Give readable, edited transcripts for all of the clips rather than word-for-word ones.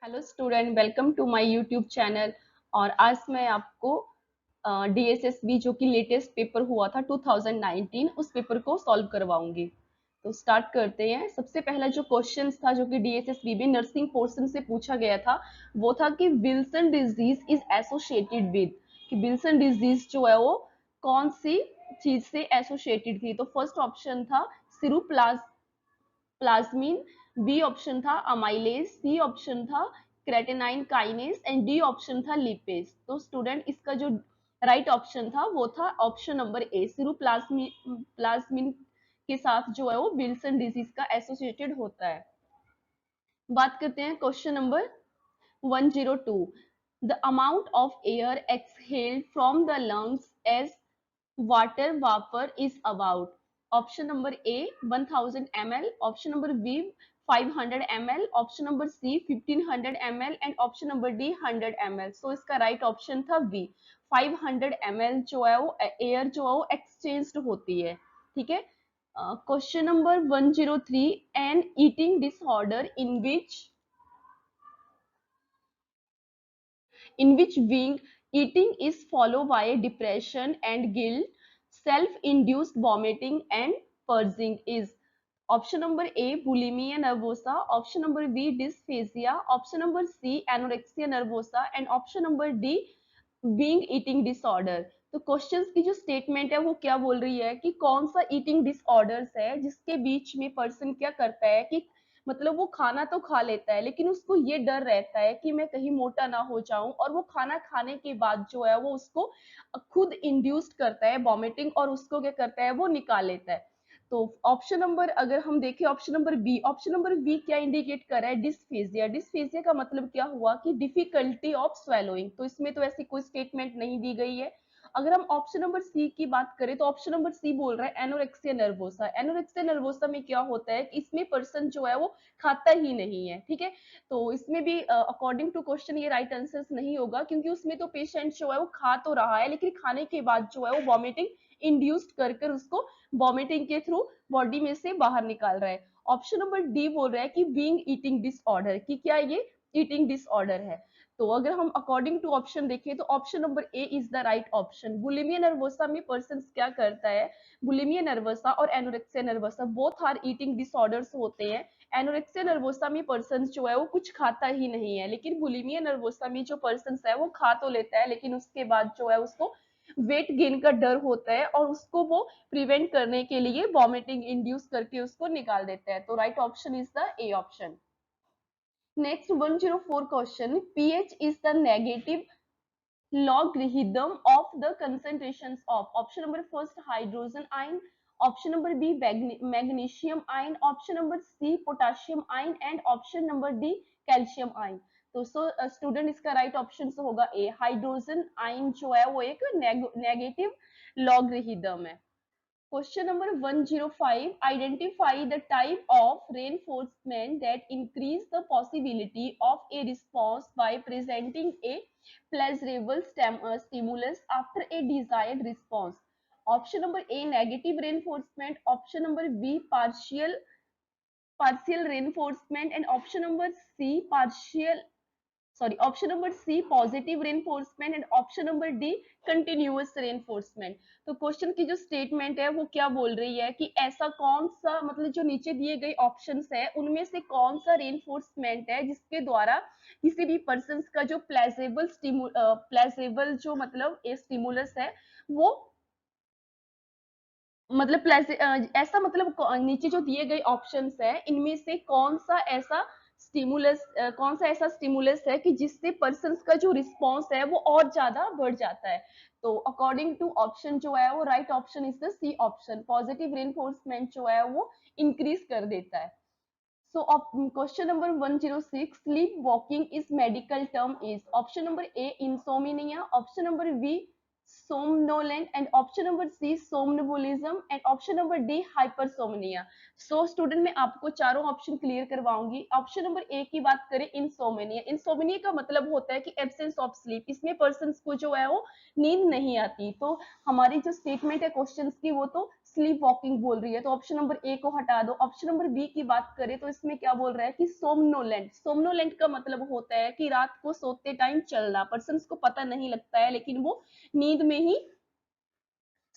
Hello student, welcome to my YouTube channel. और आज मैं आपको डीएसएसबी जो कि लेटेस्ट पेपर हुआ था 2019 उस पेपर को सॉल्व करवाऊंगी। तो स्टार्ट करते हैं। सबसे पहला जो क्वेश्चन था जो कि डीएसएसबी में नर्सिंग पोर्शन से पूछा गया था वो था कि Wilson disease is associated with, कि विल्सन डिजीज जो है वो कौन सी चीज से एसोसिएटेड थी। तो फर्स्ट ऑप्शन था प्लाज्मिन, बी ऑप्शन था अमाइलेज, सी ऑप्शन था creatinine kinase and D option था लिपेज। तो स्टूडेंट इसका जो राइट ऑप्शन था वो था ऑप्शन नंबर ए, प्लाज्मिन के साथ जो है वो विल्सन डिजीज का एसोसिएटेड होता है। बात करते हैं question number 102। The amount of air exhaled from the lungs as water vapor is about. Option number A 1000 ml, option number B 500 ml, option number C 1500 ml and option number D 100 ml. So इसका right option था B 500 ml जो है वो air जो है वो exchanged होती है। ठीक है। Question number 103। An eating disorder in which being eating is followed by depression and guilt, self-induced vomiting and purging is option number A bulimia nervosa, option number B dysphagia, option number C anorexia nervosa and option number D being eating disorder। तो questions की जो statement है वो क्या बोल रही है कि कौन सा ईटिंग डिसऑर्डर्स है जिसके बीच में पर्सन क्या करता है कि मतलब वो खाना तो खा लेता है लेकिन उसको ये डर रहता है कि मैं कहीं मोटा ना हो जाऊं, और वो खाना खाने के बाद जो है वो उसको खुद इंड्यूस्ड करता है वॉमिटिंग और उसको क्या करता है वो निकाल लेता है। तो ऑप्शन नंबर अगर हम देखें ऑप्शन नंबर बी क्या इंडिकेट कर रहा है? डिस्फेजिया। डिस्फेजिया का मतलब क्या हुआ कि डिफिकल्टी ऑफ स्वेलोइंग। तो इसमें तो ऐसी कोई स्टेटमेंट नहीं दी गई है। अगर हम ऑप्शन नंबर सी की बात करें तो ऑप्शन नंबर सी बोल रहा है एनोरेक्सिया नर्वोसा। एनोरेक्सिया नर्वोसा में क्या होता है कि इसमें पर्सन जो है वो खाता ही नहीं है। ठीक है। तो इसमें भी अकॉर्डिंग टू क्वेश्चन ये राइट आंसर नहीं होगा, क्योंकि उसमें तो पेशेंट जो है वो खा तो रहा है लेकिन खाने के बाद जो है वो वॉमिटिंग इंड्यूस्ड कर कर उसको वॉमिटिंग के थ्रू बॉडी में से बाहर निकाल रहा है। ऑप्शन नंबर डी बोल रहा है कि बीइंग ईटिंग डिसऑर्डर, कि क्या ये ईटिंग डिसऑर्डर है। तो अगर हम अकॉर्डिंग टू ऑप्शन देखें तो option number A is the right option. Bulimia nervosa में पर्सन क्या करता है? बुलिमिया नर्वोसा और anorexia nervosa both are eating disorders होते हैं। एनोरेक्सिया नर्वोसा में पर्सन जो है वो कुछ खाता ही नहीं है, लेकिन बुलिमिया नर्वोसा में जो पर्सन है वो खा तो लेता है लेकिन उसके बाद जो है उसको वेट गेन का डर होता है और उसको वो प्रिवेंट करने के लिए वॉमिटिंग इंड्यूस करके उसको निकाल देता है। तो right option is the A option. Next 104 question. pH is the negative logarithm of the concentrations of option number first hydrogen ion, option number B magnesium ion, option number C potassium ion and option number D calcium ion। तो student इसका right option होगा ए, hydrogen ion जो है वो एक negative logarithm है। Question number 105. Identify the type of reinforcement that increase the possibility of a response by presenting a pleasurable stimulus after a desired response. Option number A negative reinforcement, option number B partial reinforcement and option number C positive reinforcement and option number D continuous reinforcement. तो question की जो statement है वो क्या बोल रही है कि ऐसा कौन सा मतलब जो नीचे दिए गए ऑप्शंस है उनमें से कौन सा रेनफोर्समेंट है जिसके द्वारा किसी भी पर्सन का जो प्लेजेबल जो मतलब स्टिमुलस है वो मतलब ऐसा मतलब नीचे जो दिए गए ऑप्शंस है इनमें से कौन सा ऐसा स्टिमुलस है कि जिससे पर्सन का जो रिस्पॉन्स है वो और ज्यादा बढ़ जाता है। तो अकॉर्डिंग टू ऑप्शन जो है वो right option is the C option. Positive reinforcement जो है वो इंक्रीज कर देता है। So question number 106, sleep walking is medical term is option number A insomnia, option number B somnolent and option number C somnambulism and option number D hypersomnia। So student मैं आपको चारों option clear करवाऊंगी। Option number A की बात करें insomnia. Insomnia का मतलब होता है कि एब्सेंस ऑफ स्लीप, इसमें पर्सन को जो है वो नींद नहीं आती। तो हमारी जो स्टेटमेंट है क्वेश्चन की वो तो स्लीप वॉकिंग बोल रही है, तो ऑप्शन नंबर ए को हटा दो। ऑप्शन नंबर बी की बात करें तो इसमें क्या बोल रहा है कि सोमनोलेंट। सोमनोलेंट का मतलब होता है कि रात को सोते टाइम चलना, पर्सन को पता नहीं लगता है लेकिन वो नींद में ही,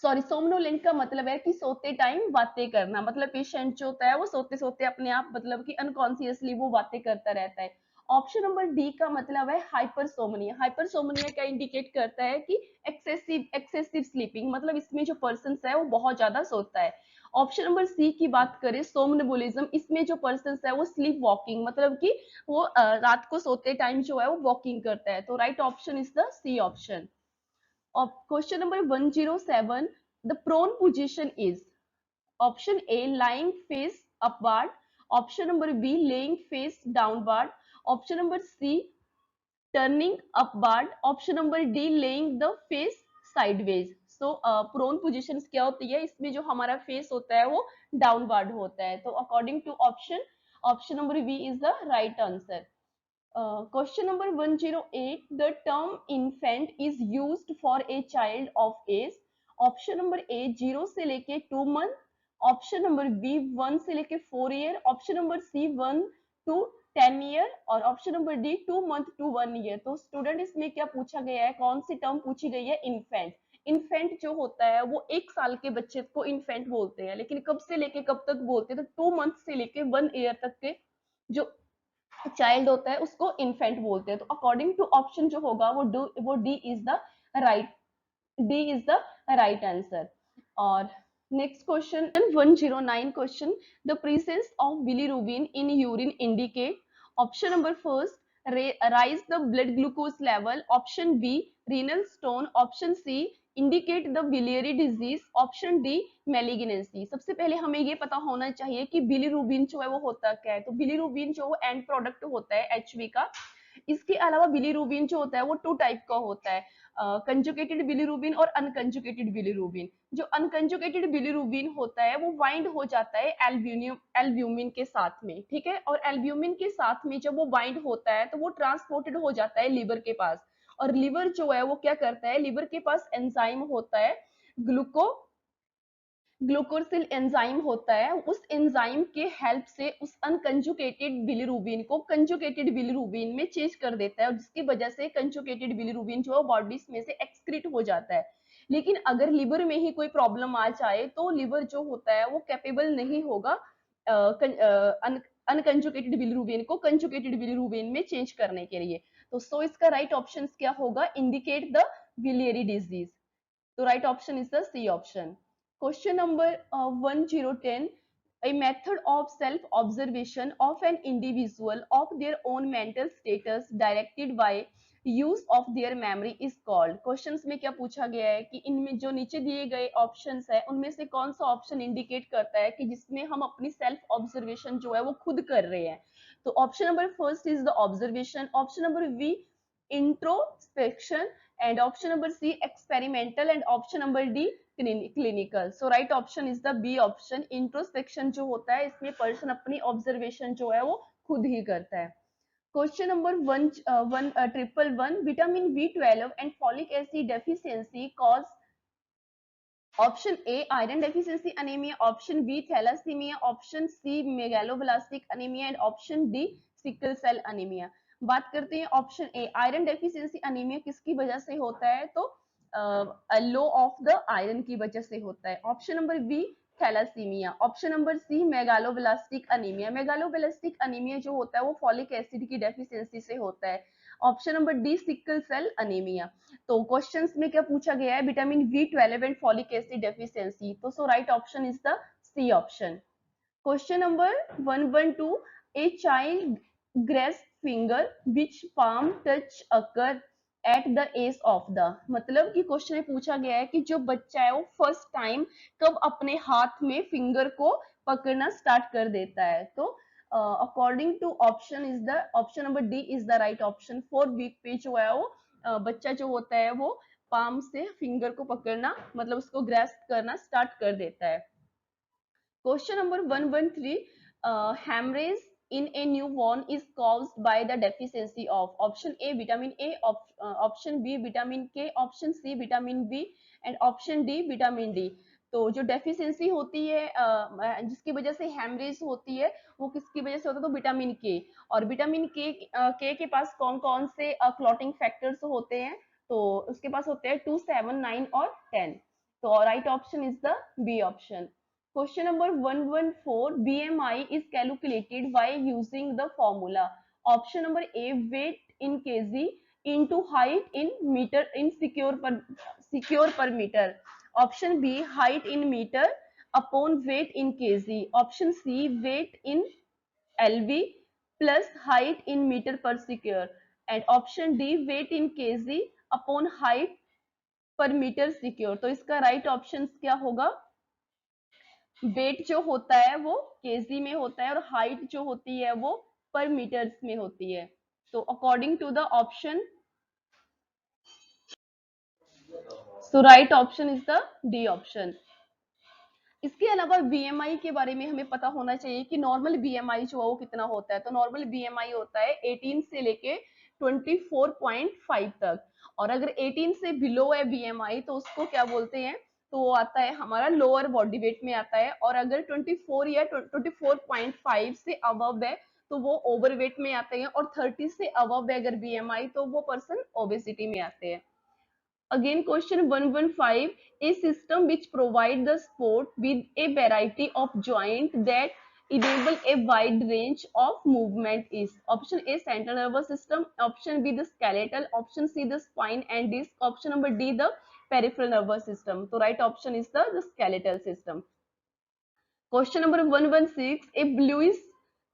सॉरी, सोमनोलेंट का मतलब है कि सोते टाइम बातें करना, मतलब पेशेंट जो होता है वो सोते सोते अपने आप, मतलब कि अनकॉन्शियसली वो बातें करता रहता है। ऑप्शन नंबर डी का मतलब है हाइपरसोमनिया। हाइपरसोमनिया क्या इंडिकेट करता है कि एक्सेसिव एक्सेसिव स्लीपिंग, मतलब इसमें जो पर्सन है वो बहुत ज्यादा सोता है। ऑप्शन नंबर सी की बात करें सोमनबुलिज्म, इसमें जो पर्सन है वो स्लीप वॉकिंग, मतलब कि वो रात को सोते टाइम जो है वो वॉकिंग करता है। तो right option is the C option. Question number 107. The prone position is option A lying face upward, option number B laying face downward, option number C turning upward, option number D laying the face sideways. So prone positions क्या होती है, इसमें जो हमारा face होता है वो downward होता है। तो according to option number B is the right answer. Question number 108. The term infant is used for a child of age. Option number ए 0 से लेके 2 मंथ, ऑप्शन नंबर बी 1 से लेके 4 year, option number C 1 to 10 year और option number D 2 month to 1 year. तो student इसमें क्या पूछा गया है, कौन सी टर्म पूछी गई है, इन्फेंट। इन्फेंट जो होता है वो 1 साल के बच्चे को इन्फेंट बोलते हैं, लेकिन कब से लेके कब तक बोलते हैं, तो 2 मंथ से लेके 1 ईयर तक के जो चाइल्ड होता है उसको इन्फेंट बोलते हैं। तो अकॉर्डिंग टू ऑप्शन जो होगा वो D is the right, D is the right answer. और next question 109 question, the presence of bilirubin in urine indicate, option number first rise the blood glucose level, option B renal stone, option C indicate the biliary disease, option D malignancy। सबसे पहले हमें ये पता होना चाहिए कि bilirubin जो है वो होता क्या है। तो बिलीरुबिन जो एंड प्रोडक्ट होता है एचबी का। इसके अलावा बिलीरुबिन जो होता है वो 2 टाइप का होता है, कंजुगेटेड बिलीरुबिन और अनकंजुगेटेड बिलीरुबिन। जो अनकंजुगेटेड बिलीरुबिन होता है वो बाइंड हो जाता है एल्ब्यूमिन के साथ में, ठीक है, और एल्ब्यूमिन के साथ में जब वो बाइंड होता है तो वो ट्रांसपोर्टेड हो जाता है लिवर के पास। और लिवर जो है वो क्या करता है, लिवर के पास एंजाइम होता है, ग्लूको ग्लूकोसिल एंजाइम होता है, उस एंजाइम के हेल्प से उस अनकंजुगेटेड बिलीरुबिन को कंजुगेटेड बिलीरुबिन में चेंज कर देता है, और जिसकी वजह से कंजुगेटेड बिलीरुबिन जो है बॉडी में से एक्सक्रीट हो जाता है। लेकिन अगर लिवर में ही कोई प्रॉब्लम आ जाए तो लिवर जो होता है वो कैपेबल नहीं होगा अनकंजुगेटेड बिलीरुबिन को कंजुगेटेड बिलीरुबिन में चेंज करने के लिए। तो सो इसका राइट ऑप्शन क्या होगा, इंडिकेट द बिलियरी डिजीज। तो right option is the C option. Question number 1010. A method of self-observation of an individual of their own mental status directed by use of their memory is called. Questions में क्या पूछा गया है कि इनमें जो नीचे दिए गए ऑप्शंस है उनमें से कौन सा ऑप्शन इंडिकेट करता है कि जिसमें हम अपनी सेल्फ ऑब्जर्वेशन जो है वो खुद कर रहे हैं। तो option number first is the observation, option number B introspection, and option number C experimental, and option number D clinical. So right option is the B option। introspection जो होता है इसमें पर्सन अपनी ऑब्जर्वेशन जो है वो खुद ही करता है। Question number 111, vitamin B12 and folic acid deficiency cause option A iron deficiency anaemia, option B thalassaemia, option C megaloblastic anaemia and option D sickle cell anaemia. बात करते हैं option A iron deficiency anaemia किसकी वजह से होता है, तो लो of the iron की वजह से होता है। Option number B thalassaemia, option number C megaloblastic anaemia. Megaloblastic anaemia जो होता है वो फॉलिक एसिड की डेफिशिएंसी से होता है। Option number D sickle cell anaemia. तो क्वेश्चंस में क्या पूछा गया है, vitamin B12 and folic acid deficiency. तो so right option is the C option. Question number 112, a child grasp finger which palm touch occur at the age of the, मतलब कि question में पूछा गया है कि जो बच्चा है वो फर्स्ट टाइम कब अपने हाथ में फिंगर को पकड़ना स्टार्ट कर देता है। तो according to option is the option number D is the right option. 4 week पे जो है वो बच्चा जो होता है वो पाम से फिंगर को पकड़ना, मतलब उसको ग्रेस्प करना स्टार्ट कर देता है। Question number 113, hemorrhage in a newborn is caused by the deficiency of option A vitamin A, option B vitamin K, option C vitamin B and option D vitamin D। तो जो deficiency होती है जिसकी वजह से हेमरेज होती है, वो किसकी वजह से होता है, तो विटामिन के। और विटामिन के पास कौन कौन से क्लॉटिंग फैक्टर्स होते हैं, तो उसके पास होते हैं 2, 7, 9 और 10। तो right option is the B option. Question number 114, BMI is calculated by using the formula. Option number A, weight in kg into height in meter in secure per meter. Option B, height in meter upon weight in kg. Option C, weight in LV plus height in meter per secure. And option D, weight in kg upon height per meter secure. तो इसका right option क्या होगा? Wait जो होता है वो KG में होता है और हाइट जो होती है वो पर मीटर्स में होती है। तो according to the option, so right option is the D option. इसके अलावा बीएमआई के बारे में हमें पता होना चाहिए कि नॉर्मल बीएमआई जो है वो कितना होता है। तो नॉर्मल बीएमआई होता है 18 से लेके 24.5 तक। और अगर 18 से बिलो है बीएमआई तो उसको क्या बोलते हैं, तो वो आता है हमारा लोअर बॉडी वेट में आता है। और अगर 24 या 24.5 से अबव है तो वो ओवरवेट में आते हैं। और 30 से अबव है अगर बीएमआई तो वो पर्सन ओबेसिटी में आते हैं। Again, question 115, a system which provide the sport with a variety of joint that enable a wide range of movement is option A, central nervous system, option B, the skeletal, option C, the spine and disc, option number D, the peripheral nervous system. So right option is the skeletal system. Question number 116, a bluish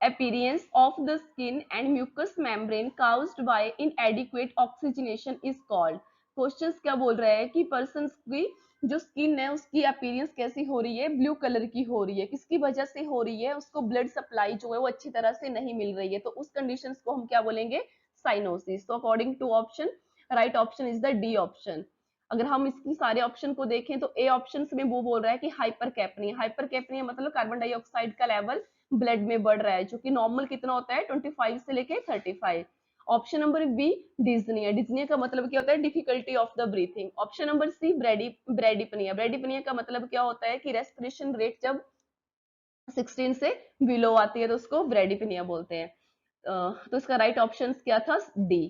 appearance of the skin and mucous membrane caused by inadequate oxygenation is called. Questions क्या बोल रहा है कि person की जो skin है उसकी appearance कैसी हो रही है, ब्लू कलर की हो रही है, किसकी वजह से हो रही है, उसको ब्लड सप्लाई जो है वो अच्छी तरह से नहीं मिल रही है, तो उस कंडीशंस को हम क्या बोलेंगे, साइनोसिस। तो according to option, right option is the D option. अगर हम इसकी सारे ऑप्शन को देखें तो ए ऑप्शन में वो बोल रहा है कि हाइपरकैपनिया। हाइपरकैपनिया मतलब कार्बन डाइऑक्साइड का लेवल ब्लड में बढ़ रहा है, जो कि नॉर्मल कितना होता है 25 से लेके 35। Option number B, dyspnoea. Dyspnoea का मतलब क्या होता है, difficulty of the breathing. Option number C, bradypnoea. Bradypnoea का मतलब क्या होता है कि रेस्पिरेशन रेट जब 16 से बिलो आती है तो उसको ब्रेडिपनिया बोलते हैं। तो इसका राइट ऑप्शन क्या था, D.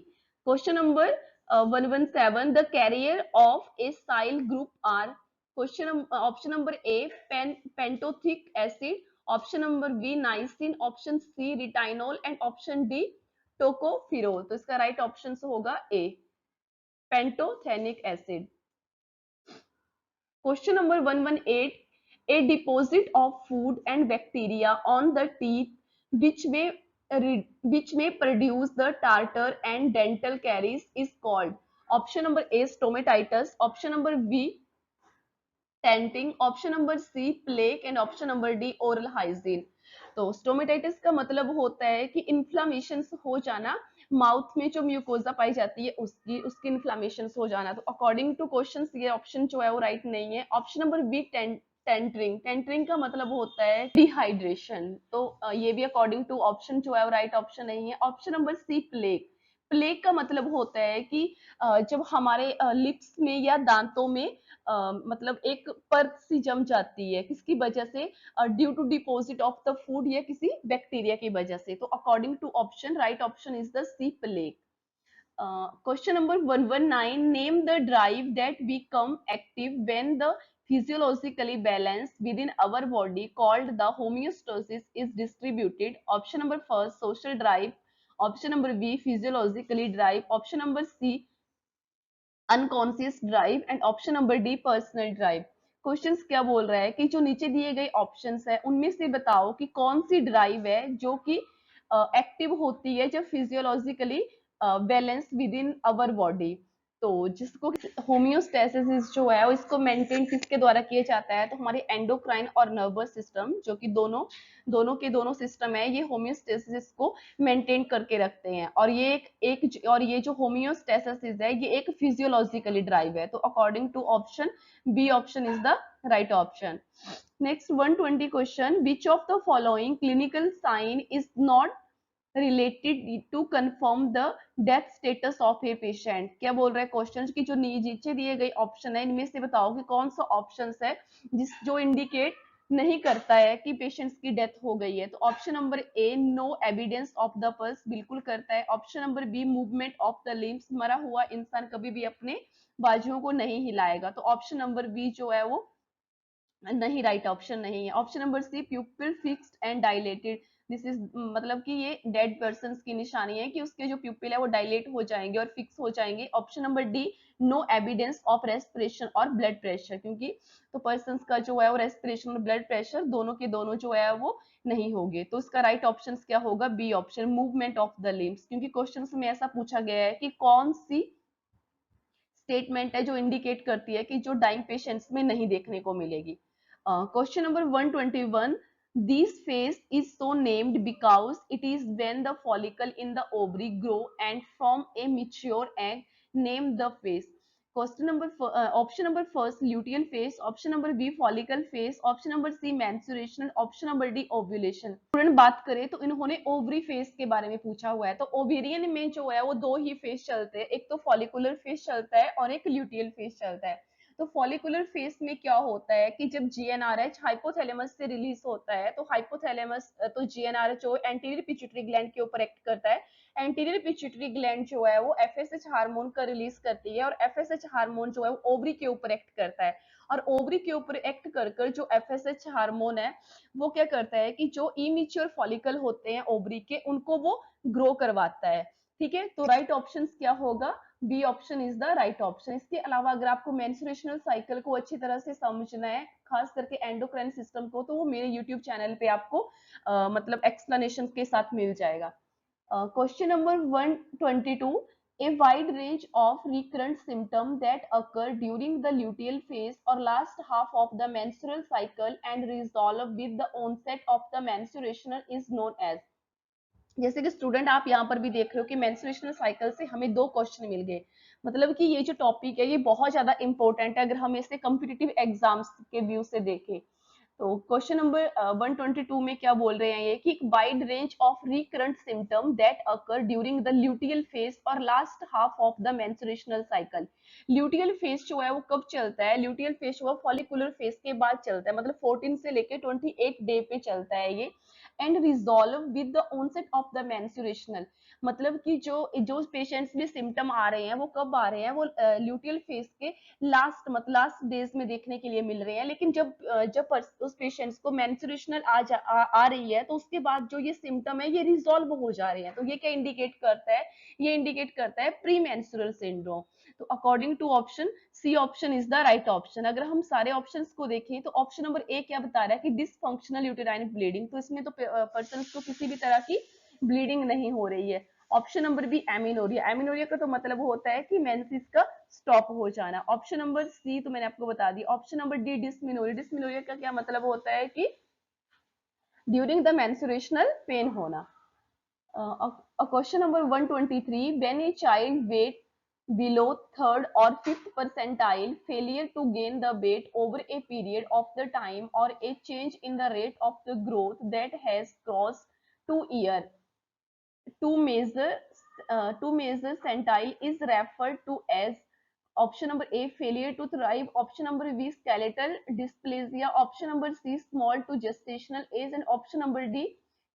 Question number 117, the carrier of a acyl group are. Question option number A, pantothenic acid, option number B, niacin, option C, retinol and option D, tocopherol. तो इसका राइट ऑप्शन होगा A, pantothenic acid. Question number 118, a deposit of food and bacteria on the teeth which may produce the tartar and dental caries is called. Option number A, stomatitis, option number B, tenting, option number C, plaque and option number D, oral hygiene. तो stomatitis का मतलब होता है कि inflammation हो जाना, mouth में जो म्यूकोजा पाई जाती है उसकी इन्फ्लामेशन हो जाना। तो अकॉर्डिंग टू क्वेश्चन ये ऑप्शन जो है वो राइट नहीं है। ऑप्शन नंबर बी, टेंटरिंग। टेंटरिंग का मतलब होता है डिहाइड्रेशन। तो ये भी अकॉर्डिंग टू ऑप्शन जो है वो राइट ऑप्शन नहीं है। Option number C, plaque. Plaque का मतलब होता है कि जब हमारे लिप्स में या दांतों में मतलब एक परत सी जम जाती है, किसकी वजह से, due to deposit of the food या किसी बैक्टीरिया की वजह से। तो according to option, right option is the C, plaque. Question number 119, name the drive that become active when the physiologically balance within our body called the homeostasis is distributed. Option number first, social drive, option number B, physiologically drive, option number C, unconscious drive and option number D, personal drive. Questions क्या बोल रहा है कि जो नीचे दिए गए options है उनमें से बताओ कि कौन सी ड्राइव है जो कि एक्टिव होती है जब physiologically balance with in our body. तो जिसको होम्योस्टेसिस जो है इसको मेंटेन किसके द्वारा किया जाता है, तो हमारे एंडोक्राइन और नर्वस सिस्टम जो कि दोनों सिस्टम है, ये होम्योस्टेसिस को मेंटेन करके रखते हैं। और ये जो होम्योस्टेसिस है ये एक फिजियोलॉजिकली ड्राइव है। तो according to option B option is the right option. Next 120 question, which of the following clinical sign is not related to confirm the death status of a patient। क्या बोल रहा है question की जो नीचे दिए गए ऑप्शन है इनमें से बताओ कि कौन सा ऑप्शन है जो इंडिकेट नहीं करता है कि पेशेंट्स की डेथ हो गई है। तो option number A no evidence of the pulse बिल्कुल करता है। Option number B movement of the limbs, मरा हुआ इंसान कभी भी अपने बाजुओं को नहीं हिलाएगा। तो ऑप्शन नंबर बी जो है वो नहीं, राइट ऑप्शन नहीं है। Option number C pupil fixed and dilated, this is मतलब कि ये डेड पर्सन की निशानी है कि उसके जो प्यूपिल है वो डायलेट हो जाएंगे और फिक्स हो जाएंगे। Option number D no evidence of respiration और ब्लड प्रेशर, क्योंकि तो पर्सन का जो है वो रेस्पिरेशन और ब्लड प्रेशर दोनों के दोनों जो है वो नहीं होंगे। तो इसका राइट ऑप्शन क्या होगा, B option movement of the limbs, क्योंकि क्वेश्चन में ऐसा पूछा गया है कि कौन सी स्टेटमेंट है जो इंडिकेट करती है कि जो डाइंग पेशेंट्स में नहीं देखने को मिलेगी। Question number 121, this phase is so named because it is when the follicle in the ovary grow and from a mature egg, name the phase. Question number option number first luteal phase, option number B follicle phase, option number C menstruation, option number D ovulation. Student बात करें तो इन्होंने ovary phase के बारे में पूछा हुआ है। तो ओवेरियन में जो है वो दो ही फेज चलते हैं, एक तो फॉलिकुलर फेज चलता है और एक ल्यूटियल फेज चलता है। तो फॉलिकुलर फेज में क्या होता है कि जब जीएनआरएच हाइपोथैलेमस से रिलीज होता है, तो हाइपोथैलेमस तो जीएनआरएच जो एंटीरियर पिट्यूटरी ग्लैंड के ऊपर एक्ट करता है। एंटीरियर पिट्यूटरी ग्लैंड जो है वो एफएसएच हार्मोन का रिलीज करती है और एफएसएच हार्मोन जो है वो ओवरी के ऊपर एक्ट करता है। और ओवरी के ऊपर एक्ट कर कर जो एफएसएच हार्मोन है वो क्या करता है कि जो इमेच्योर फॉलिकल होते हैं ओवरी के उनको वो ग्रो करवाता है। ठीक है, तो राइट ऑप्शन क्या होगा, B option is the right option. इसके अलावा अगर आपको मेंस्ट्रुएशनल साइकिल को अच्छी तरह से समझना है, खास करके एंडोक्राइन सिस्टम को, तो वो मेरे यूट्यूब चैनल पे आपको मतलब एक्सप्लेनेशन के साथ मिल जाएगा। Question number 122. A wide range of recurrent symptoms that occur during the luteal phase or last half of the menstrual cycle and resolve with the onset of the menstruation is known as। जैसे कि student आप यहाँ पर भी देख रहे हो कि मेंस्ट्रुएशनल साइकिल से हमें दो क्वेश्चन मिल गए। मतलब कि ये जो टॉपिक है ये बहुत ज्यादा इंपॉर्टेंट है अगर हम इसे कॉम्पिटिटिव एग्जाम्स के व्यू से देखें। तो क्वेश्चन नंबर 122 में क्या बोल रहे हैं ये कि wide range of recurrent symptom that occur during the luteal phase और last half of the menstrual cycle. Luteal phase जो है वो कब चलता है, ल्यूटियल फेज जो है फॉलिकुलर फेज के बाद चलता है, मतलब 14 से लेके 28 डे पे चलता है ये। And resolve with the onset of the menstrual, मतलब कि जो पेशेंट्स में सिम्टम आ रहे हैं वो कब आ रहे हैं, वो ल्यूटियल फेज के लास्ट डेज में देखने के लिए मिल रहे हैं। लेकिन जब उस पेशेंट्स को मेंस्ट्रुएशनल आ रही है तो उसके बाद जो ये सिम्टम है ये रिजॉल्व हो जा रहे हैं। तो ये क्या इंडिकेट करता है, ये इंडिकेट करता है प्री मेंस्ट्रुअल सिंड्रोम। तो according to option C option is the right option. अगर हम सारे ऑप्शंस को देखें तो ऑप्शन नंबर ए क्या बता रहा है कि डिसफंक्शनल यूटेराइन ब्लीडिंग, तो इसमें तो पर्सन को किसी भी तरह की ब्लीडिंग नहीं हो रही है। Option number B amenorrhea, amenorrhea का तो मतलब होता है कि मेंसेस का स्टॉप हो जाना। ऑप्शन नंबर सी तो मैंने आपको बता दी। Option number D dysmenorrhoea, dysmenorrhoea का क्या मतलब होता है कि ड्यूरिंग द मेंस्ट्रुएशनल पेन होना। Question number 123, when a child weight below third or fifth percentile, failure to gain the weight over a period of the time or a change in the rate of the growth that has crossed 2 year to measure centile is referred to as। option number A failure to thrive, option number B skeletal dysplasia, option number C small to gestational age and option number D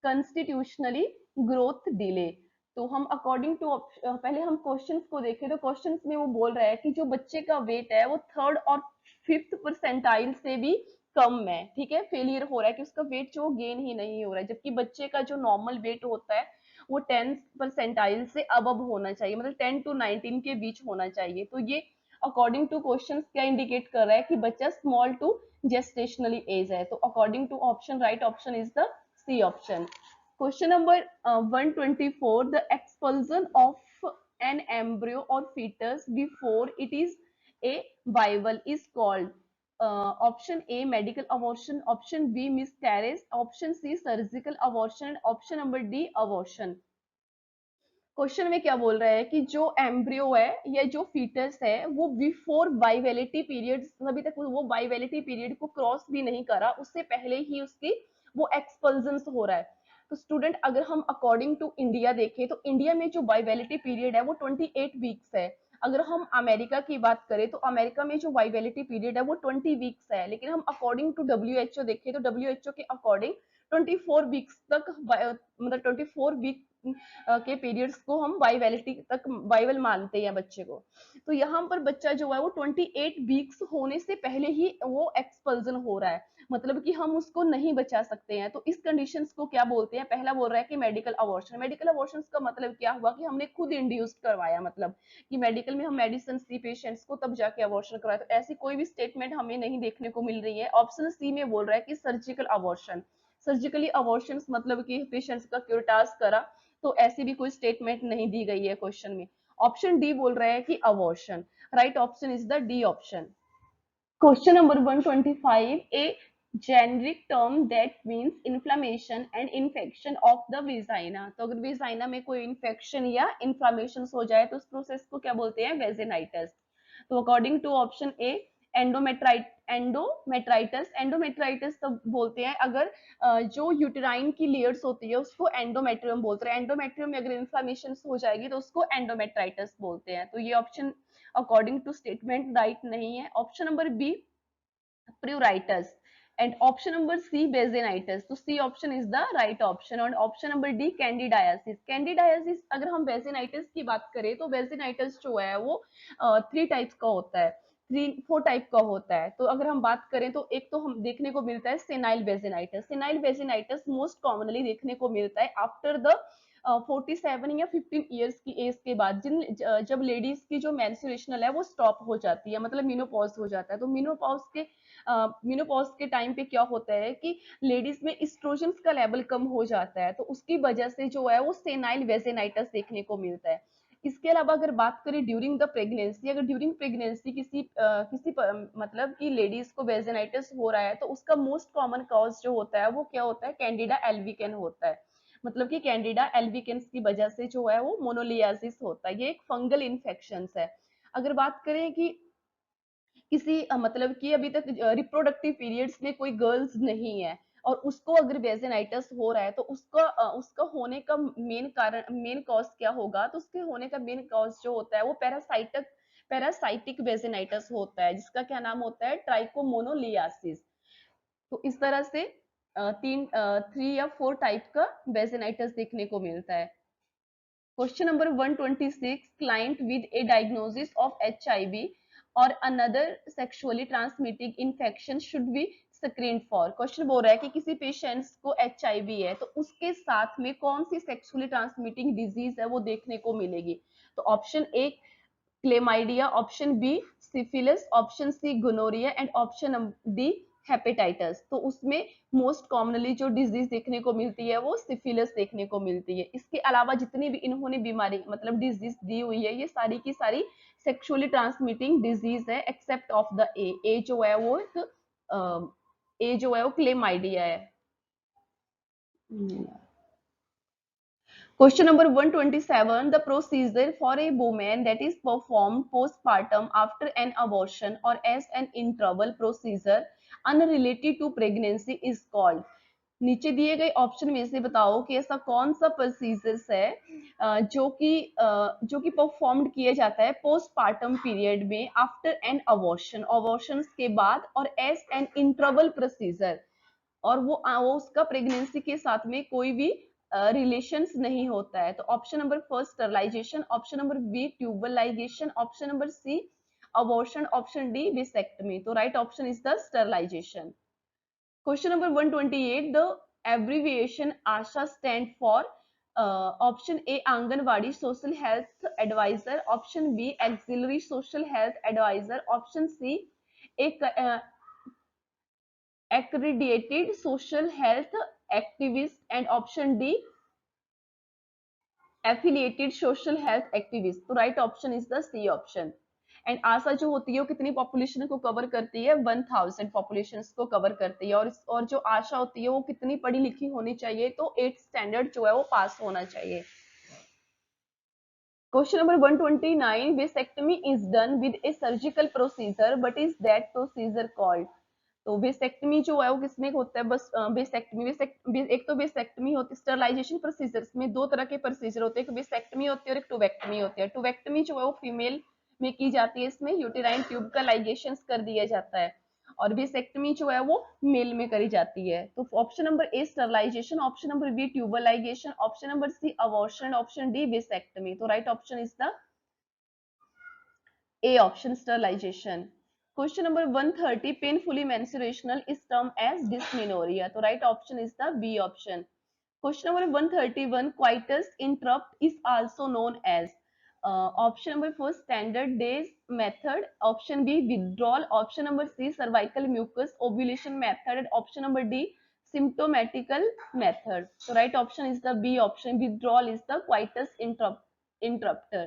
constitutionally growth delay। तो हम according to पहले हम questions को देखें तो questions में वो बोल रहा है कि जो बच्चे का वेट है वो थर्ड और फिफ्थ परसेंटाइल से भी कम है। ठीक है, फेलियर हो रहा है कि उसका वेट जो गेन ही नहीं हो रहा है, जबकि बच्चे का जो नॉर्मल वेट होता है वो 10 परसेंटाइल से अबव होना चाहिए, मतलब 10 to 19 के बीच होना चाहिए। तो ये अकॉर्डिंग टू क्वेश्चन क्या इंडिकेट कर रहा है कि बच्चा स्मॉल टू जेस्टेशनली एज है। तो according to option right option is the C option. Question number 124, the expulsion of an embryo और fetus before it is a viable is called। Option A medical abortion, option B miscarriage, option C surgical abortion, option number D abortion. Question में क्या बोल रहा है कि जो embryo है या जो फीटस है वो बिफोर बाइवेलिटी पीरियड, अभी तक वो बाइवेलिटी पीरियड को क्रॉस भी नहीं करा, उससे पहले ही उसकी वो एक्सपल्जन हो रहा है। तो स्टूडेंट अगर हम अकॉर्डिंग टू इंडिया देखें तो इंडिया में जो वाइवेलिटी पीरियड है वो 28 वीक्स है। अगर हम अमेरिका की बात करें तो अमेरिका में जो वाइवेलिटी पीरियड है वो 20 वीक्स है, लेकिन हम अकॉर्डिंग टू डब्ल्यू देखें तो डब्ल्यू के अकॉर्डिंग 24 वीक्स तक मतलब 24 वीक के पीरियड्स को हम वाइवेलिटी तक वाइवल मानते हैं बच्चे को। तो यहाँ पर बच्चा जो है वो 28 वीक्स होने से पहले ही वो एक्सपल्जन हो रहा है, मतलब कि हम उसको नहीं बचा सकते हैं। तो इस कंडीशंस को क्या बोलते हैं? पहला बोल रहा है कि मेडिकल अबॉर्शन। मेडिकल अबॉर्शन का मतलब क्या हुआ कि हमने खुद इंड्यूस्ड करवाया, मतलब कि मेडिकल में हम मेडिसिन सी पेशेंट्स को तब जाके अबॉर्शन करवाया। तो ऐसी कोई भी स्टेटमेंट हमें नहीं देखने को मिल रही है। ऑप्शन सी में बोल रहा है कि सर्जिकल अबॉर्शन। सर्जिकली अबॉर्शन मतलब कि पेशेंट्स का क्यूरटास करा, तो ऐसी भी कोई स्टेटमेंट नहीं दी गई है क्वेश्चन में। ऑप्शन डी बोल रहा है कि abortion. Right option is the D option. Question number 125, a generic term that means inflammation and infection of the vagina। तो अगर वेजाइना में कोई इन्फेक्शन या इन्फ्लामेशन हो जाए तो उस प्रोसेस को क्या बोलते हैं? वेजिनाइटिस। तो according to option A endometritis. Endometritis तब बोलते हैं अगर जो यूटेराइन की लेयर्स होती है उसको एंडोमेट्रियम बोलते हैं। एंडोमेट्रियम में अगर इन्फ्लामेशन हो जाएगी तो उसको एंडोमेट्राइटिस बोलते हैं। तो ये option according to statement right नहीं है। Option number B pruritus and option number C vaginitis. तो C option is the right option. और option number D candidiasis. Candidiasis अगर हम बेजेनाइटिस की बात करें तो बेजेनाइटिस जो है वो 3 टाइप्स का होता है, 4 टाइप का होता है। तो अगर हम बात करें तो एक तो हम देखने को मिलता है सेनाइल बेजेनाइटिस। सेनाइल बेजेनाइटिस मोस्ट कॉमनली देखने को मिलता है आफ्टर द 47 या 15 ईयर्स की एज के बाद, जब लेडीज की जो मेंस्ट्रुएशन है वो स्टॉप हो जाती है, मतलब मीनोपॉज हो जाता है। तो मीनोपॉज के टाइम पे क्या होता है कि लेडीज में एस्ट्रोजन का लेवल कम हो जाता है, तो उसकी वजह से जो है वो सेनाइल वेजिनाइटिस देखने को मिलता है। इसके अलावा अगर बात करें ड्यूरिंग द प्रेगनेंसी, अगर ड्यूरिंग प्रेगनेंसी मतलब कि लेडीज को वेजिनाइटिस हो रहा है तो उसका मोस्ट कॉमन कॉज जो होता है वो क्या होता है? कैंडिडा एल्बिकेन होता है। मतलब कि कैंडिडा एल्बिकेन्स की वजह से जो है वो मोनोलियासिस होता है। ये एक फंगल इन्फेक्शन है। अगर बात करें कि किसी मतलब कि अभी तक रिप्रोडक्टिव पीरियड्स में कोई गर्ल्स नहीं है और उसको अगर वेजिनाइटिस हो रहा है तो उसका होने का मेन कॉज क्या होगा? तो उसके होने का मेन कॉज जो होता है वो पैरासाइटिक वेजिनाइटिस होता है, जिसका क्या नाम होता है? ट्राइकोमोनोलियासिस। तो इस तरह से 3 या 4 टाइप का वेजिनाइटिस देखने को मिलता है। Question number 126, client with a diagnosis of HIV or another sexually transmitting infection should be screened for। Question बोल रहा है कि किसी पेशेंट्स को HIV है तो उसके साथ में कौन सी सेक्सुअली ट्रांसमिटिंग डिजीज है वो देखने को मिलेगी। तो option A chlamydia, option B syphilis, option C gonorrhea and option D hepatitis. तो उसमें मोस्ट कॉमनली जो डिजीज देखने को मिलती है वो सिफिलिस देखने को मिलती है। इसके अलावा जितनी भी इन्होंने बीमारी मतलब डिजीज दी हुई है ये सारी की सारी सेक्सुअली ट्रांसमिटिंग डिजीज है एक्सेप्ट ऑफ द ए जो है वो क्लेमाइडिया है। Question number 127, the procedure for a woman that is performed postpartum after an abortion or as an interval procedure unrelated to pregnancy is called। नीचे दिए गए option में से बताओ कि ऐसा कौन सा प्रोसीजर्स है जो कि परफॉर्म्ड किया जाता है पोस्टपार्टम पीरियड में आफ्टर एन अबॉर्शन के बाद और एज एन इंटरवल प्रोसीजर, और वो उसका प्रेगनेंसी के साथ में कोई भी रिलेशंस नहीं होता है। तो option number first sterilization, option number B tubal ligation, option number C abortion, option D vasectomy. तो right option is the sterilization. Question number 128, the abbreviation ASHA stand for option A Anganwadi social health advisor, option B auxiliary social health advisor, option C एक accredited social health activist and option D affiliated social health activist। तो right option is the C option. And ASHA जो होती है वो कितनी population को cover करती है? 1000 पॉपुलेशन को कवर करती है। और जो आशा होती है वो कितनी पढ़ी लिखी होनी चाहिए? तो 8th स्टैंडर्ड जो है वो पास होना चाहिए। Question number 129, vasectomy is done with a surgical procedure but is that procedure called? तो वेसेक्टमी जो है वो किसमें होता है, बस वेसेक्टमी एक तो वेसेक्टमी होती है, स्टरलाइजेशन प्रोसीजर्स में दो तरह के प्रोसीजर होते हैं, एक वेसेक्टमी होती है और एक टूबेक्टमी होती है। टूबेक्टमी जो है वो फीमेल में की जाती है, इसमें यूटेराइन ट्यूब का लाइगेशन कर दिया जाता है, और वेसेक्टमी जो है वो मेल में करी जाती है। तो option number A sterilization, option number B tubal ligation, option number C abortion, option D vasectomy. तो right option is the A option sterilization. Question number 130 painfully menstruational is termed as dysmenorrhea. So right option is the B option. Question number 131 coitus interrupt is also known as option number 4 standard days method, option B withdrawal, option number C cervical mucus ovulation method, and option number D symptomatical method. So right option is the B option, withdrawal is the coitus interrupter.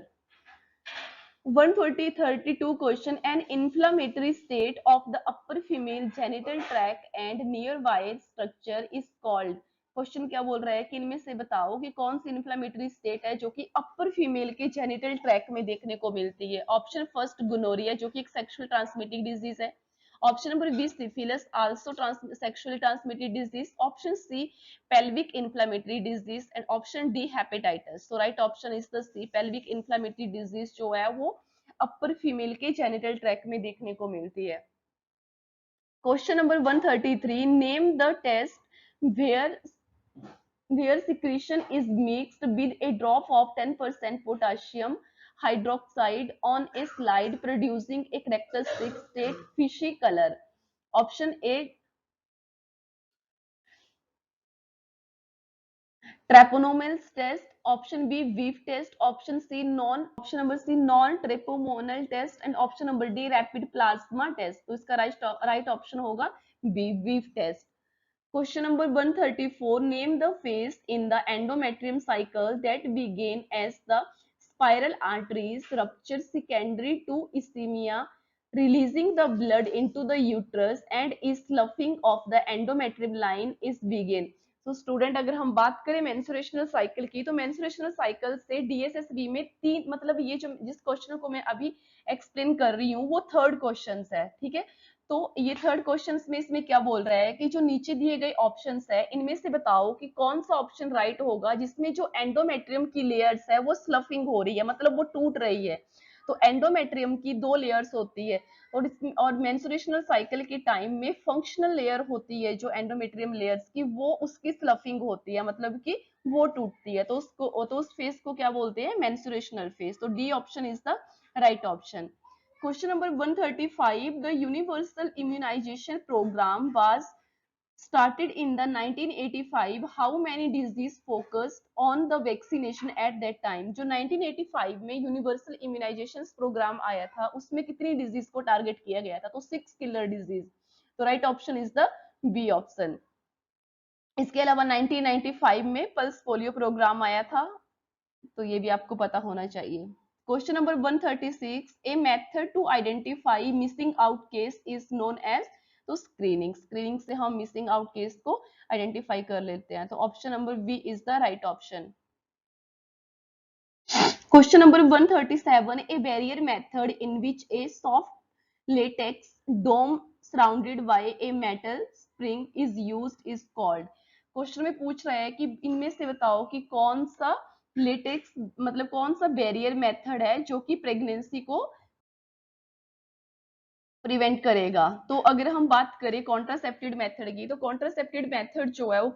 132 question, an inflammatory state of the upper female genital tract and nearby structure is called. Question क्या बोल रहा है कि इनमें से बताओ कि कौन सी इन्फ्लामेटरी स्टेट है जो कि अपर फीमेल के जेनिटल ट्रैक में देखने को मिलती है। ऑप्शन फर्स्ट गोनोरिया जो कि एक सेक्सुअल ट्रांसमिटिंग डिजीज है, option number B syphilis also sexually transmitted disease, option C pelvic inflammatory disease, and option D hepatitis. So right option is the C pelvic inflammatory disease जो है वो upper female के genital tract में देखने को मिलती है। Question number 133 name the test where secretion is mixed with a drop of 10% potassium hydroxide on a slide producing a characteristic state fishy color. Option A Treponemal's test, option B Weave test, option number C non treponemal test, and option number D rapid plasma test. तो इसका right option होगा B Weave test. Question number 134 name the phase in the endometrium cycle that begin as the spiral arteries rupture secondary to ischemia releasing the blood into the uterus and is sloughing of the endometrium line is begin. तो student अगर हम बात करें मेंस्ट्रुएशनल cycle की, तो मेंस्ट्रुएशनल cycle से DSSB में तीन, मतलब ये जो जिस क्वेश्चन को मैं अभी एक्सप्लेन कर रही हूँ वो थर्ड क्वेश्चन है, ठीक है। तो ये थर्ड क्वेश्चन में इसमें क्या बोल रहा है कि जो नीचे दिए गए ऑप्शंस है इनमें से बताओ कि कौन सा ऑप्शन राइट होगा जिसमें जो एंडोमेट्रियम की लेयर्स है वो स्लफिंग हो रही है, मतलब वो टूट रही है। तो एंडोमेट्रियम की दो लेयर्स होती है, और मेंस्ट्रुएशनल साइकिल के टाइम में फंक्शनल लेयर होती है जो एंडोमेट्रियम लेयर्स की, वो उसकी स्लफिंग होती है, मतलब कि वो टूटती है, तो उस फेज को क्या बोलते हैं, मेंस्ट्रुएशनल फेज। तो D option is the right option. Question number 135 the universal immunization program was started in the 1985 how many disease focused on the vaccination at that time। जो 1985 में यूनिवर्सल इम्यूनाइजेशन प्रोग्राम आया था उसमें कितनी डिजीज को target किया गया था, तो 6 किलर डिजीज। तो right option is the B option. इसके अलावा 1995 में पल्स पोलियो प्रोग्राम आया था, तो ये भी आपको पता होना चाहिए। Question number 136 a method to identify missing out case is known as, तो स्क्रीनिंग से हम मिसिंग आउट केस को आइडेंटिफाई कर लेते हैं। तो option number B is the right option. Question number 137 a barrier method in which a soft latex dome surrounded by a metal spring is used is called। Question में पूछ रहा है कि इनमें से बताओ कि कौन सा लेटेक्स, मतलब कौन सा बैरियर मेथड है जो कि प्रेगनेंसी को प्रिवेंट करेगा। तो अगर हम बात करें कॉन्ट्रासेप्टिव मेथड की, तो कॉन्ट्रासेप्टिव मेथड जो है वो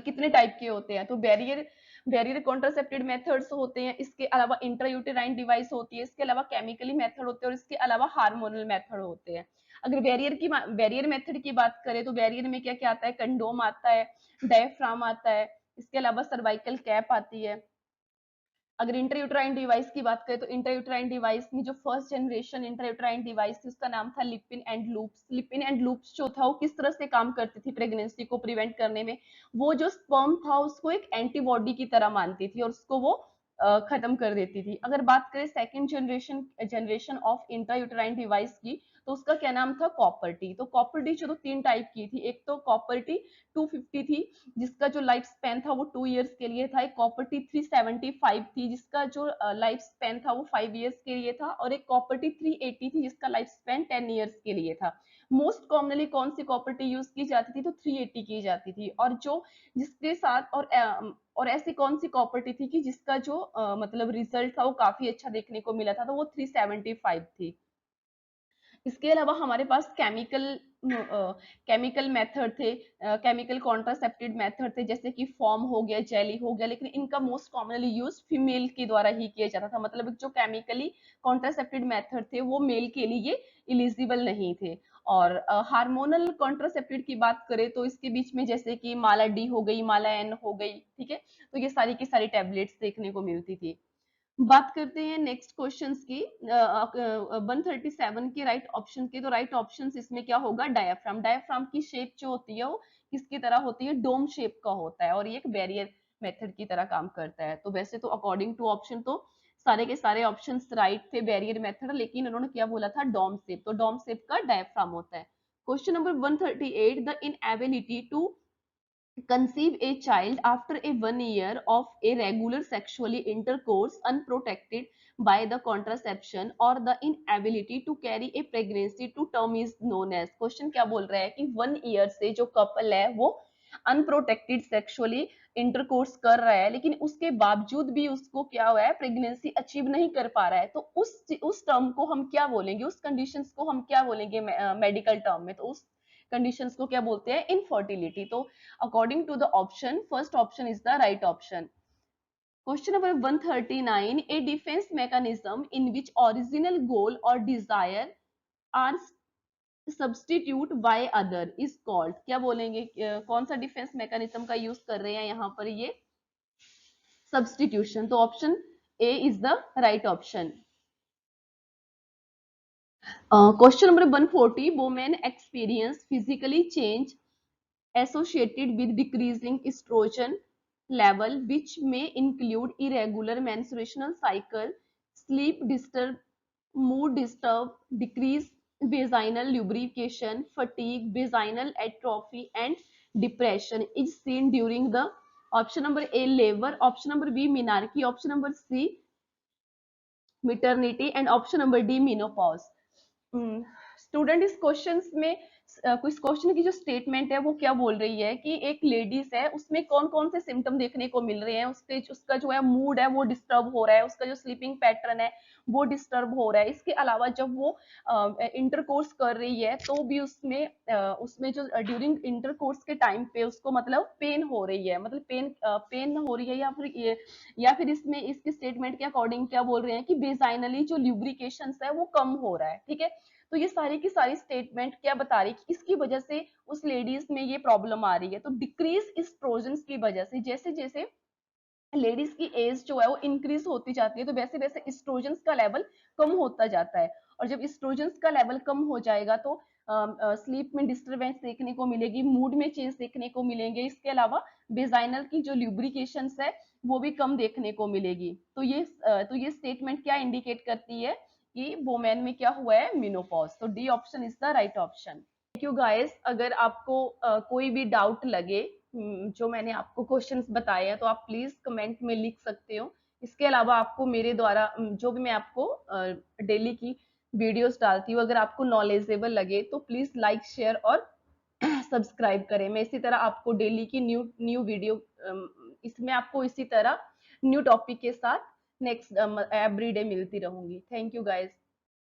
कितने टाइप के होते हैं, तो बैरियर कॉन्ट्रासेप्टिव मेथड्स होते हैं, इसके अलावा इंट्रायूटेराइन डिवाइस होती है, इसके अलावा केमिकली मेथड होते हैं, और इसके अलावा हार्मोनल मेथड होते हैं। अगर बैरियर मेथड की बात करें तो बैरियर में क्या क्या आता है, कंडोम आता है, डायफ्राम आता है, इसके अलावा सर्वाइकल कैप आती है। अगर इंटरयूट्राइन डिवाइस की बात करें तो इंटरयूट्राइन डिवाइस में जो फर्स्ट जनरेशन इंटरयूट्राइन डिवाइस थी उसका नाम था लिपिन एंड लूप्स। लिपिन एंड लूप्स जो था वो किस तरह से काम करती थी प्रेगनेंसी को प्रिवेंट करने में, वो जो स्पर्म था उसको एक एंटीबॉडी की तरह मानती थी और उसको वो खत्म कर देती थी। अगर बात करें सेकेंड जनरेशन ऑफ इंटरयूट्राइन डिवाइस की, तो उसका क्या नाम था, कॉपर टी। तो कॉपर टी जो तो तीन टाइप की थी, एक तो कॉपर टी 250 थी जिसका जो लाइफ स्पेन था वो 2 इयर्स के लिए था, एक कॉपर टी 375 थी जिसका जो लाइफ स्पेन था वो 5 इयर्स के लिए था, और एक कॉपर टी 380 थी जिसका लाइफ स्पेन 10 इयर्स के लिए था। मोस्ट कॉमनली कौन सी प्रॉपर्टी यूज की जाती थी, तो 380 की जाती थी। और जो जिसके साथ और ऐसी कौन सी प्रॉपर्टी थी कि जिसका जो मतलब रिजल्ट था वो काफी अच्छा देखने को मिला था, तो वो 375 थी। इसके अलावा हमारे पास केमिकल मेथड थे, केमिकल कॉन्ट्रासेप्टिव मेथड थे, जैसे कि फॉर्म हो गया, जेली हो गया, लेकिन इनका मोस्ट कॉमनली यूज फीमेल के द्वारा ही किया जाता था। मतलब जो केमिकली कॉन्ट्रासेप्टिव मेथड थे वो मेल के लिए इलिजिबल नहीं थे। और हार्मोनल कॉन्ट्रासेप्टिव की बात करें तो इसके बीच में जैसे कि माला डी हो गई, माला एन हो गई, ठीक है, तो ये सारी की सारी टैबलेट्स देखने को मिलती थी। बात करते हैं नेक्स्ट क्वेश्चंस की, 137 के राइट ऑप्शन की। तो राइट ऑप्शन इसमें क्या होगा, डायाफ्राम। डायाफ्राम की शेप जो होती है वो किसकी तरह होती है, डोम शेप का होता है, और ये एक बैरियर मेथड की तरह काम करता है। तो वैसे तो अकॉर्डिंग टू ऑप्शन तो सारे के सारे ऑप्शंस राइट थे, बैरियर मेथड, लेकिन उन्होंने क्या बोला था, डोम शेप। तो डोम शेप का डायाफ्राम होता है। Question number 138, the inability to conceive a child after a 1 year of a regular sexually intercourse unprotected by the contraception or the inability to carry a pregnancy to term is known as। Question क्या बोल रहा है कि 1 year से जो couple है वो unprotected sexually intercourse कर रहा है, लेकिन उसके बावजूद भी उसको क्या हुआ है, प्रेगनेंसी अचीव नहीं कर पा रहा है, तो उस टर्म को हम क्या बोलेंगे, उस कंडीशंस को हम क्या बोलेंगे मेडिकल टर्म में, तो उस कंडीशंस को क्या बोलते हैं, इनफर्टिलिटी। तो according to the option, first option is the right option। Question number 139, a defense mechanism in which original goal or desire are substitute by other is called। क्या बोलेंगे, कौन सा डिफेंस मैकेनिज्म का यूज कर रहे हैं यहाँ पर, ये सब्सटीट्यूशन। तो option A is the right option. Question number 140, women experience physically change associated with decreasing estrogen level, which may include irregular menstrual cycle, sleep disturb, mood disturb, decreased vaginal lubrication, fatigue, vaginal atrophy, and depression is seen during the option number A labor, option number B menarche, option number C maternity, and option number D menopause। Student इस questions में कुछ question की जो statement है वो क्या बोल रही है कि एक लेडीज है, उसमें कौन कौन से सिम्टम देखने को मिल रहे हैं, उसका जो है मूड है वो डिस्टर्ब हो रहा है, उसका जो स्लीपिंग पैटर्न है वो डिस्टर्ब हो रहा है। इसके अलावा जब वो इंटरकोर्स कर रही है तो भी उसमें जो ड्यूरिंग इंटरकोर्स के टाइम पे उसको मतलब पेन हो रही है, मतलब पेन हो रही है, या फिर इसमें इसकी स्टेटमेंट के अकॉर्डिंग क्या बोल रहे हैं कि बेजाइनली जो ल्यूब्रिकेशन है वो कम हो रहा है, ठीक है। तो ये सारी की सारी स्टेटमेंट क्या बता रही है कि इसकी वजह से उस लेडीज में ये प्रॉब्लम आ रही है। तो डिक्रीज इस्ट्रोजन की वजह से, जैसे जैसे लेडीज की एज जो है वो इंक्रीज होती जाती है, तो वैसे वैसे इस्ट्रोजन का लेवल कम होता जाता है। और जब इस्ट्रोजन का लेवल कम हो जाएगा तो स्लीप में डिस्टरबेंस देखने को मिलेगी, मूड में चेंज देखने को मिलेंगे। इसके अलावा बेजाइनल की जो ल्यूब्रिकेशन है वो भी कम देखने को मिलेगी। तो ये स्टेटमेंट क्या इंडिकेट करती है कि वोमेन में क्या हुआ है, मेनोपॉज। तो D option is the right option. Thank you guys. अगर आपको कोई भी डाउट लगे जो मैंने आपको क्वेश्चंस बताए हैं तो आप प्लीज कमेंट में लिख सकते हो। इसके अलावा आपको मेरे द्वारा जो भी मैं आपको डेली की वीडियोस डालती हूँ, अगर आपको नॉलेजेबल लगे तो प्लीज लाइक शेयर और सब्सक्राइब करें। मैं इसी तरह आपको डेली की न्यू न्यू वीडियो इसमें आपको इसी तरह न्यू टॉपिक के साथ नेक्स्ट एवरी डे मिलती रहूंगी। Thank you guys.